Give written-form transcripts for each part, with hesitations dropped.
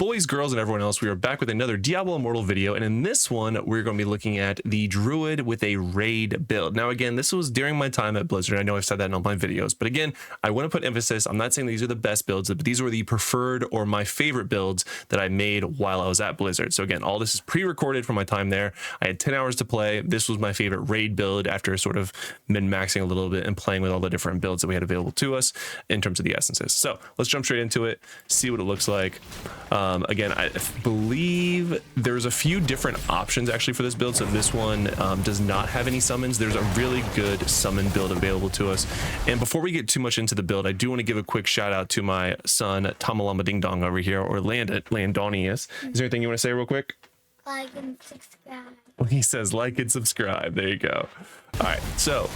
boys, girls, and everyone else, we are back with another Diablo Immortal video, and in this one, we're going to be looking at the Druid with a raid build. Now, again, this was during my time at Blizzard. I know I've said that in all my videos, but again, I want to put emphasis. I'm not saying these are the best builds, but these were the preferred or my favorite builds that I made while I was at Blizzard. So again, all this is pre-recorded from my time there. I had 10 hours to play. This was my favorite raid build after sort of min-maxing a little bit and playing with all the different builds that we had available to us in terms of the essences. So let's jump straight into it, see what it looks like. Again, I believe there's a few different options actually for this build. So this one does not have any summons. There's a really good summon build available to us. And before we get too much into the build, I do want to give a quick shout out to my son, Tamalama Ding Dong over here, or Landonius. Is there anything you want to say real quick? Like and subscribe. He says like and subscribe. There you go. All right, so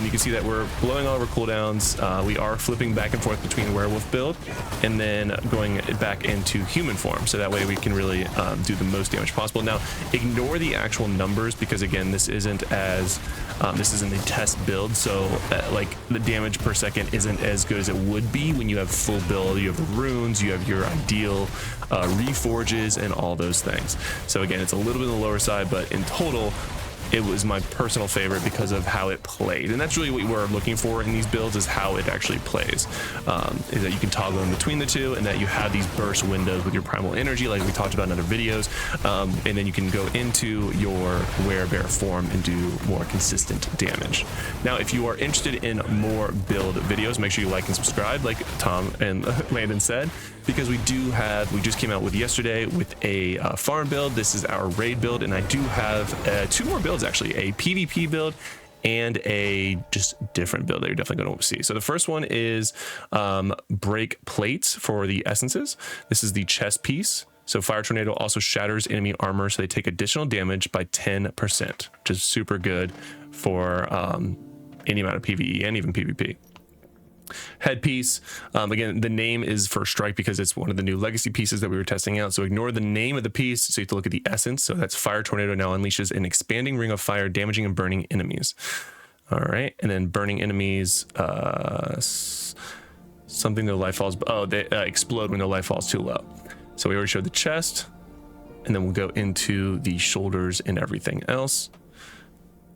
you can see that we're blowing all of our cooldowns. We are flipping back and forth between werewolf build and then going back into human form, so that way we can really do the most damage possible. Now, ignore the actual numbers because again, this isn't a test build, so like the damage per second isn't as good as it would be when you have full build. You have the runes, you have your ideal reforges, and all those things. So again, it's a little bit on the lower side, but in total, it was my personal favorite because of how it played. And that's really what we're looking for in these builds, is how it actually plays. Is that you can toggle in between the two, and that you have these burst windows with your primal energy like we talked about in other videos. And then you can go into your werebear form and do more consistent damage. Now, if you are interested in more build videos, make sure you like and subscribe like Tom and Landon said, because we just came out with yesterday with a farm build. This is our raid build, and I do have two more builds actually, a PvP build and a just different build that you're definitely going to see. So the first one is break plates for the essences. This is the chest piece. So Fire Tornado also shatters enemy armor, so they take additional damage by 10%, which is super good for any amount of PvE and even PvP. Headpiece, again, the name is for strike because it's one of the new legacy pieces that we were testing out, so ignore the name of the piece, so you have to look at the essence. So that's Fire Tornado now unleashes an expanding ring of fire, damaging and burning enemies. All right, and then burning enemies, something their life falls, they explode when their life falls too low. So we already showed the chest, and then we'll go into the shoulders and everything else.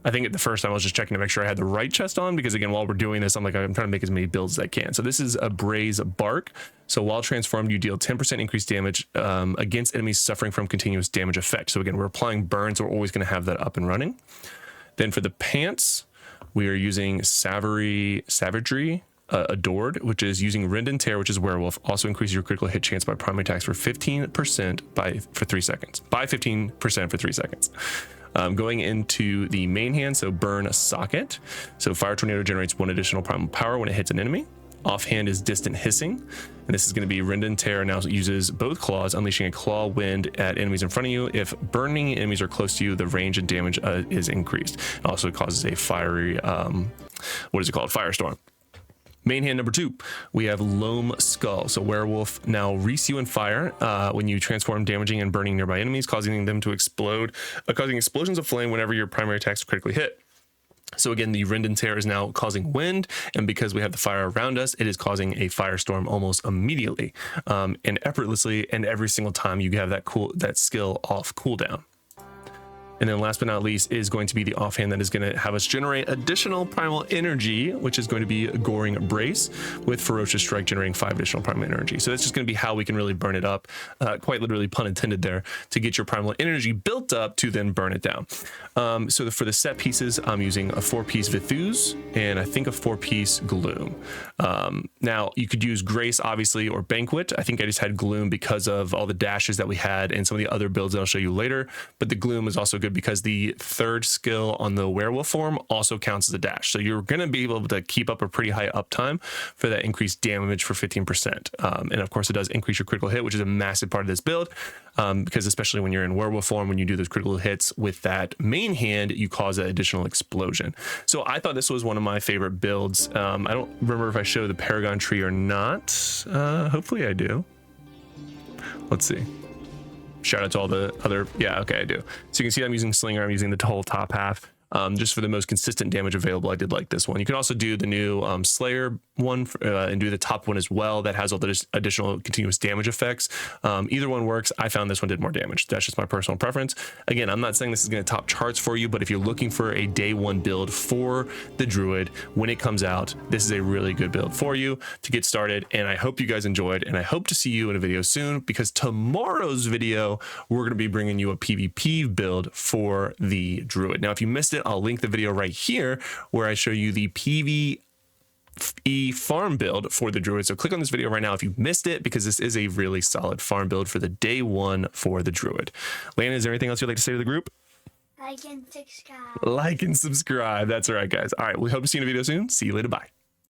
I think at the first time I was just checking to make sure I had the right chest on, because again, while we're doing this, I'm trying to make as many builds as I can. So this is a Braze Bark. So while transformed, you deal 10% increased damage against enemies suffering from continuous damage effect. So again, we're applying burn, so we're always going to have that up and running. Then for the pants, we are using Savagery Adored, which is using Rend and Tear, which is werewolf. Also increases your critical hit chance by primary attacks for 15% for 3 seconds. By 15% for 3 seconds. Going into the main hand, so burn socket. So Fire Tornado generates 1 additional primal power when it hits an enemy. Offhand is distant hissing, and this is going to be Rend and Tear. Now uses both claws, unleashing a claw wind at enemies in front of you. If burning enemies are close to you, the range and damage is increased. It also causes a fiery, firestorm. Main hand number 2, we have Loam Skull. So werewolf now wreaths you in fire when you transform, damaging and burning nearby enemies, causing them to explode, causing explosions of flame whenever your primary attacks critically hit. So again, the Rend and Tear is now causing wind, and because we have the fire around us, it is causing a firestorm almost immediately and effortlessly, and every single time you have that skill off cooldown. And then last but not least is going to be the offhand that is going to have us generate additional primal energy, which is going to be Goring Brace with Ferocious Strike, generating 5 additional primal energy. So that's just going to be how we can really burn it up, quite literally pun intended there, to get your primal energy built up to then burn it down. So for the set pieces, I'm using a 4-piece Vithuz and I think a 4-piece Gloom. Now you could use Grace obviously or Banquet. I think I just had Gloom because of all the dashes that we had and some of the other builds that I'll show you later, but the Gloom is also good because the 3rd skill on the werewolf form also counts as a dash. So you're going to be able to keep up a pretty high uptime for that increased damage for 15%. And of course it does increase your critical hit, which is a massive part of this build, because especially when you're in werewolf form, when you do those critical hits with that main hand, you cause an additional explosion. So I thought this was one of my favorite builds. I don't remember if I showed the Paragon tree or not. Hopefully I do. Let's see. Shout out to all the other, yeah, okay, I do. So you can see I'm using Slinger, I'm using the whole top half. just for the most consistent damage available. I did like this one. You can also do the new Slayer one and do the top one as well. That has all the additional continuous damage effects. Either one works. I found this one did more damage. That's just my personal preference. Again, I'm not saying this is going to top charts for you, but if you're looking for a day one build for the Druid when it comes out, this is a really good build for you to get started. And I hope you guys enjoyed, and I hope to see you in a video soon, because tomorrow's video we're going to be bringing you a PvP build for the Druid. Now if you missed it, I'll link the video right here where I show you the PvE farm build for the Druid. So click on this video right now if you missed it, because this is a really solid farm build for the day one for the Druid. Landon, is there anything else you'd like to say to the group? Like and subscribe. Like and subscribe. That's right, guys. All right, we hope to see you in a video soon. See you later. Bye.